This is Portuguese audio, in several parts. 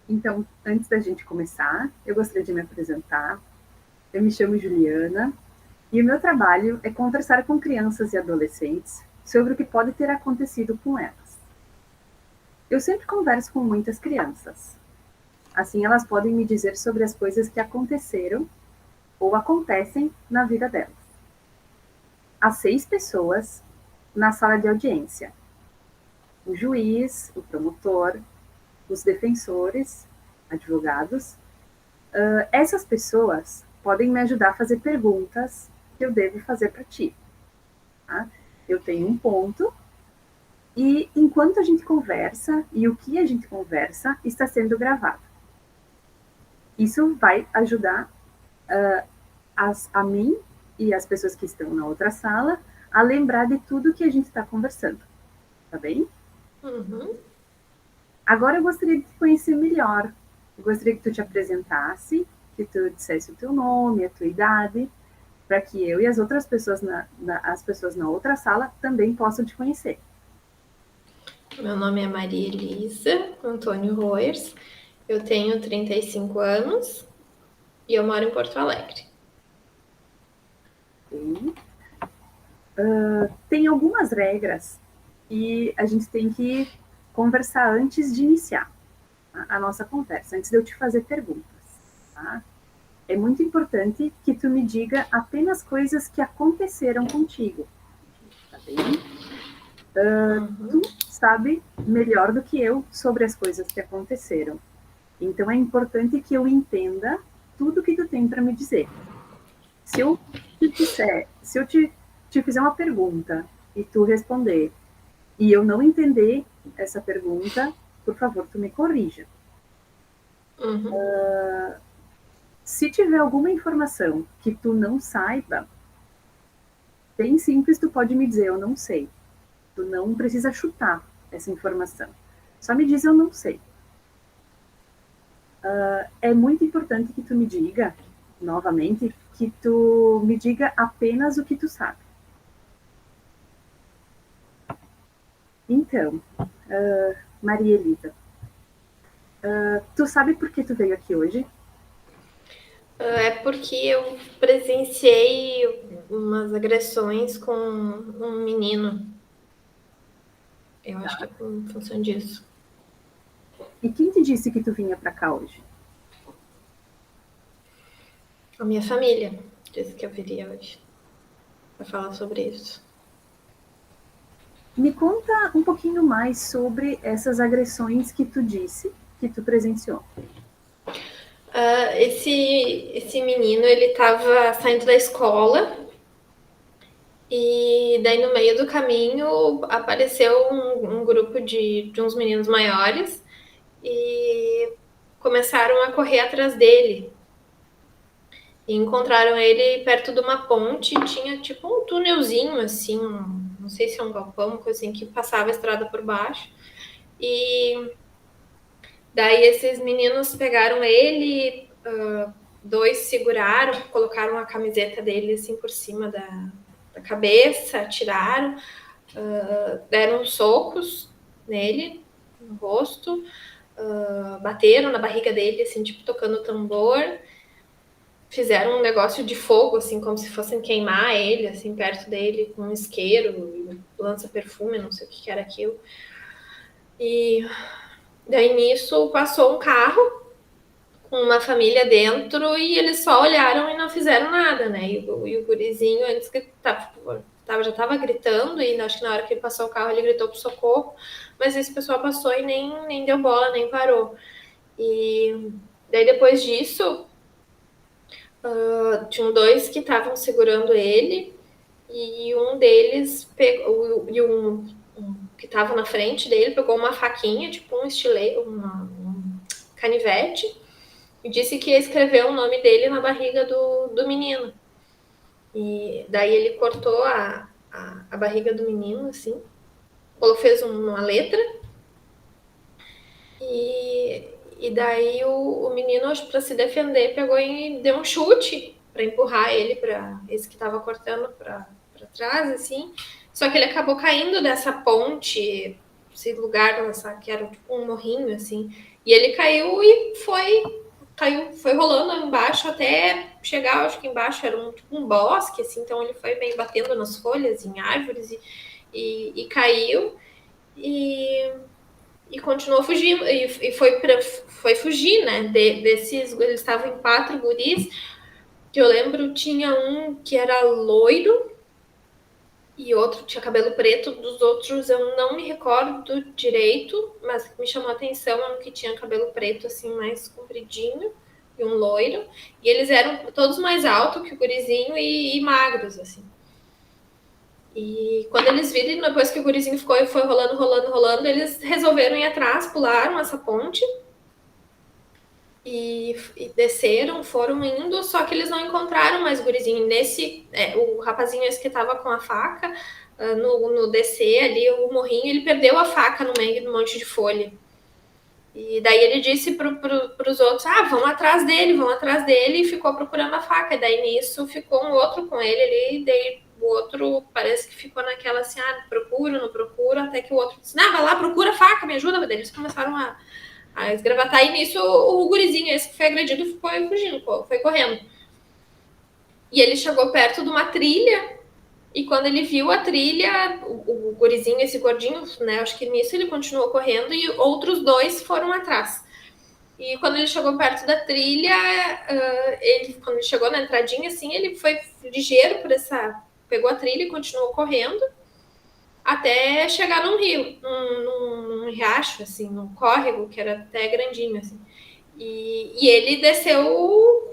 Então, antes da gente começar, eu gostaria de me apresentar. Eu me chamo Juliana e o meu trabalho é conversar com crianças e adolescentes sobre o que pode ter acontecido com elas. Eu sempre converso com muitas crianças. Assim, elas podem me dizer sobre as coisas que aconteceram ou acontecem na vida delas. Há 6 pessoas na sala de audiência: o juiz, o promotor, os defensores, advogados. Essas pessoas podem me ajudar a fazer perguntas que eu devo fazer para ti. Tá? Eu tenho um ponto e enquanto a gente conversa e o que a gente conversa está sendo gravado. Isso vai ajudar a mim e as pessoas que estão na outra sala a lembrar de tudo que a gente está conversando. Tá bem? Uhum. Agora eu gostaria de te conhecer melhor. Eu gostaria que tu te apresentasse, que tu dissesse o teu nome, a tua idade, para que eu e as outras pessoas as pessoas na outra sala também possam te conhecer. Meu nome é Maria Elisa Antônio Roers, eu tenho 35 anos e eu moro em Porto Alegre. Tem algumas regras que a gente tem que conversar antes de iniciar a nossa conversa, antes de eu te fazer perguntas. Tá? É muito importante que tu me diga apenas coisas que aconteceram contigo. Tá bem? Uhum. Tu sabe melhor do que eu sobre as coisas que aconteceram. Então é importante que eu entenda tudo que tu tem para me dizer. Se eu se eu te fizer uma pergunta e tu responder e eu não entender essa pergunta, por favor, tu me corrija. Uhum. Se tiver alguma informação que tu não saiba, bem simples, tu pode me dizer, eu não sei. Tu não precisa chutar essa informação. Só me diz, eu não sei. É muito importante que tu me diga, novamente, que tu me diga apenas o que tu sabe. Então, Maria Elisa, tu sabe por que tu veio aqui hoje? É porque eu presenciei umas agressões com um menino. Eu acho que é em função disso. E quem te disse que tu vinha para cá hoje? A minha família disse que eu viria hoje para falar sobre isso. Me conta um pouquinho mais sobre essas agressões que tu disse que tu presenciou. Esse menino, ele estava saindo da escola e daí no meio do caminho apareceu um grupo de uns meninos maiores e começaram a correr atrás dele. E encontraram ele perto de uma ponte, tinha tipo um túnelzinho assim, não sei se é um galpão, uma coisa assim, que passava a estrada por baixo. E daí esses meninos pegaram ele, dois seguraram, colocaram a camiseta dele assim por cima da cabeça, atiraram, deram socos nele, no rosto, bateram na barriga dele, assim, tipo, tocando tambor, fizeram um negócio de fogo, assim, como se fossem queimar ele, assim, perto dele, com um isqueiro, lança-perfume, não sei o que era aquilo. E daí nisso passou um carro com uma família dentro e eles só olharam e não fizeram nada, né? E o gurizinho, antes que já tava gritando, e acho que na hora que ele passou o carro ele gritou pro socorro, mas esse pessoal passou e nem deu bola, nem parou. E daí depois disso, tinham dois que estavam segurando ele, e um deles pegou, e um que estava na frente dele pegou uma faquinha, tipo um estilete, um canivete, e disse que ia escrever o nome dele na barriga do menino. E daí ele cortou a barriga do menino, assim, fez uma letra, e daí o menino, para se defender, pegou e deu um chute para empurrar ele, para esse que estava cortando para trás, assim. Só que ele acabou caindo dessa ponte, esse lugar que era tipo um morrinho, assim, E ele caiu e foi rolando embaixo até chegar, acho que embaixo era um bosque, assim, então ele foi meio batendo nas folhas, em árvores, e caiu, e continuou fugindo, e foi fugir, né, desses, eles estavam em 4 guris, que eu lembro, tinha um que era loiro, e outro tinha cabelo preto, dos outros eu não me recordo direito, mas me chamou a atenção é um que tinha cabelo preto, assim, mais compridinho, e um loiro, e eles eram todos mais altos que o gurizinho e magros, assim. E quando eles viram, depois que o gurizinho foi rolando, eles resolveram ir atrás, pularam essa ponte, e desceram, foram indo, só que eles não encontraram mais o gurizinho. O rapazinho esse que tava com a faca, no descer ali, o morrinho, ele perdeu a faca no meio de um monte de folha. E daí ele disse pros outros, vão atrás dele, e ficou procurando a faca. E daí nisso ficou um outro com ele ali, e daí o outro parece que ficou naquela assim, procuro, não procuro, até que o outro disse, vai lá, procura a faca, me ajuda. Daí eles começaram a esgravatar, e nisso o gurizinho, esse que foi agredido, foi fugindo, foi correndo. E ele chegou perto de uma trilha, e quando ele viu a trilha, o gurizinho, esse gordinho, né, acho que nisso ele continuou correndo, e outros 2 foram atrás. E quando ele chegou perto da trilha, quando ele chegou na entradinha, assim, ele foi ligeiro pegou a trilha e continuou correndo, até chegar num rio, num riacho, assim, num córrego, que era até grandinho, assim. E ele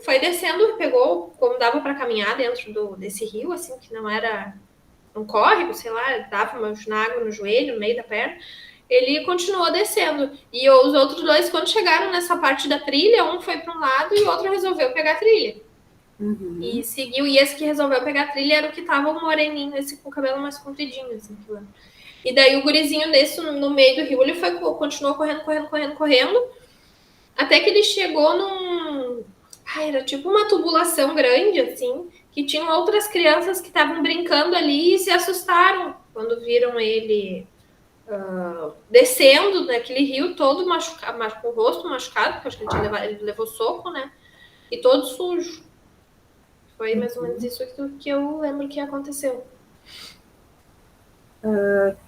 foi descendo, pegou, como dava para caminhar dentro desse rio, assim, que não era um córrego, sei lá, dava uma água no joelho, no meio da perna, ele continuou descendo. E os outros 2, quando chegaram nessa parte da trilha, um foi para um lado e o outro resolveu pegar a trilha. Uhum. E seguiu, e esse que resolveu pegar a trilha era o que tava um moreninho, esse com o cabelo mais compridinho, assim, que lá. E daí o gurizinho desse, no meio do rio, ele continuou correndo, até que ele chegou era tipo uma tubulação grande, assim, que tinham outras crianças que estavam brincando ali e se assustaram quando viram ele descendo daquele rio todo machucado, com o rosto machucado, porque acho que ele levou soco, né? E todo sujo. Foi mais ou menos isso que eu lembro que aconteceu.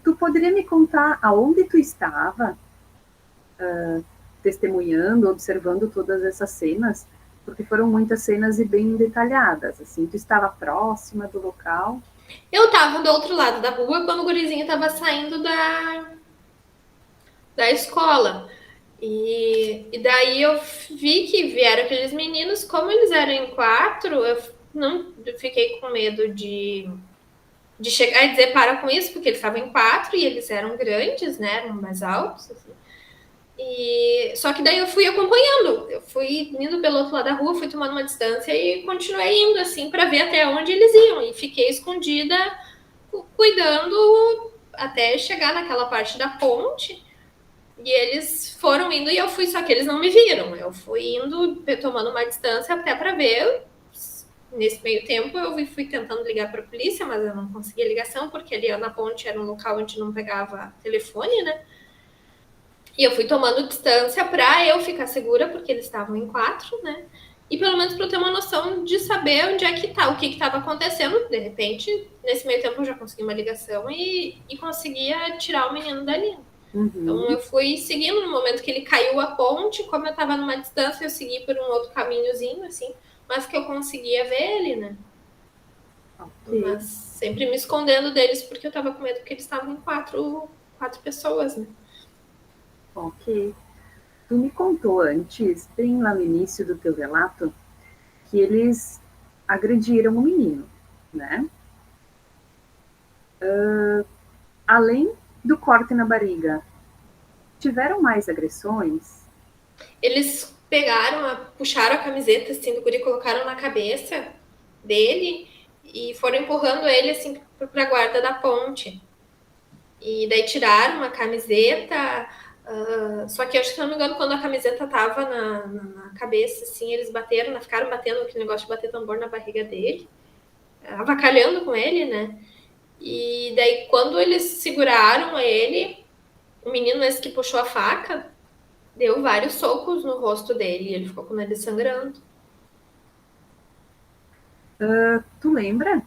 Tu poderia me contar aonde tu estava testemunhando, observando todas essas cenas? Porque foram muitas cenas e bem detalhadas. Assim, tu estava próxima do local? Eu tava do outro lado da rua quando o gurizinho tava saindo da escola. E daí eu vi que vieram aqueles meninos, como eles eram em 4, eu fiquei com medo de chegar e dizer para com isso, porque eles estavam em 4 e eles eram grandes, né? Eram mais altos. Assim. Só que daí eu fui acompanhando, eu fui indo pelo outro lado da rua, fui tomando uma distância e continuei indo assim para ver até onde eles iam. E fiquei escondida, cuidando até chegar naquela parte da ponte. E eles foram indo e eu fui, só que eles não me viram. Eu fui indo, tomando uma distância até para ver. Nesse meio tempo eu fui tentando ligar para a polícia, mas eu não conseguia ligação, porque ali na ponte era um local onde não pegava telefone, né? E eu fui tomando distância para eu ficar segura, porque eles estavam em 4, né? E pelo menos para eu ter uma noção de saber onde é que tá, o que estava acontecendo. De repente, nesse meio tempo eu já consegui uma ligação e conseguia tirar o menino dali. Uhum. Então eu fui seguindo no momento que ele caiu a ponte, como eu estava numa distância, eu segui por um outro caminhozinho, assim, mas que eu conseguia ver ele, né? Okay. Mas sempre me escondendo deles, porque eu estava com medo que eles estavam em 4 pessoas, né? Ok. Tu me contou antes, bem lá no início do teu relato, que eles agrediram o menino, né? Além do corte na barriga, tiveram mais agressões? Eles puxaram a camiseta assim, do guri, colocaram na cabeça dele e foram empurrando ele assim para a guarda da ponte. E daí tiraram a camiseta, só que acho que, se não me engano, quando a camiseta tava na cabeça, assim, eles ficaram batendo aquele negócio de bater tambor na barriga dele, avacalhando com ele, né? E daí, quando eles seguraram ele, o menino esse que puxou a faca, deu vários socos no rosto dele e ele ficou com o nariz sangrando. Tu lembra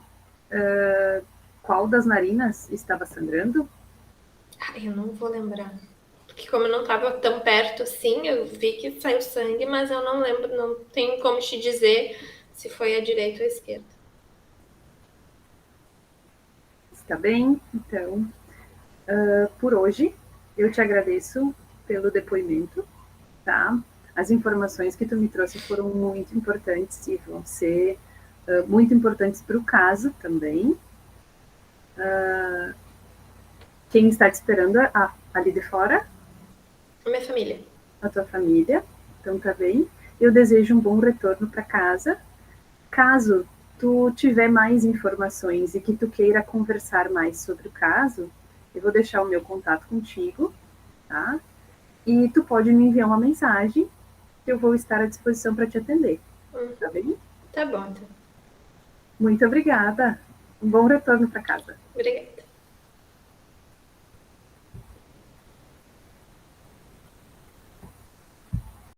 qual das narinas estava sangrando? Ai, eu não vou lembrar. Porque como eu não estava tão perto assim, eu vi que saiu sangue, mas eu não lembro, não tenho como te dizer se foi a direita ou a esquerda. Está bem? Então, por hoje, eu te agradeço pelo depoimento, tá? As informações que tu me trouxe foram muito importantes e vão ser muito importantes para o caso também. Quem está te esperando ali de fora? A minha família. A tua família. Então tá bem. Eu desejo um bom retorno para casa. Caso tu tiver mais informações e que tu queira conversar mais sobre o caso, eu vou deixar o meu contato contigo, tá? E tu pode me enviar uma mensagem que eu vou estar à disposição para te atender, tá bem? Tá bom, então. Muito obrigada. Um bom retorno para casa. Obrigada.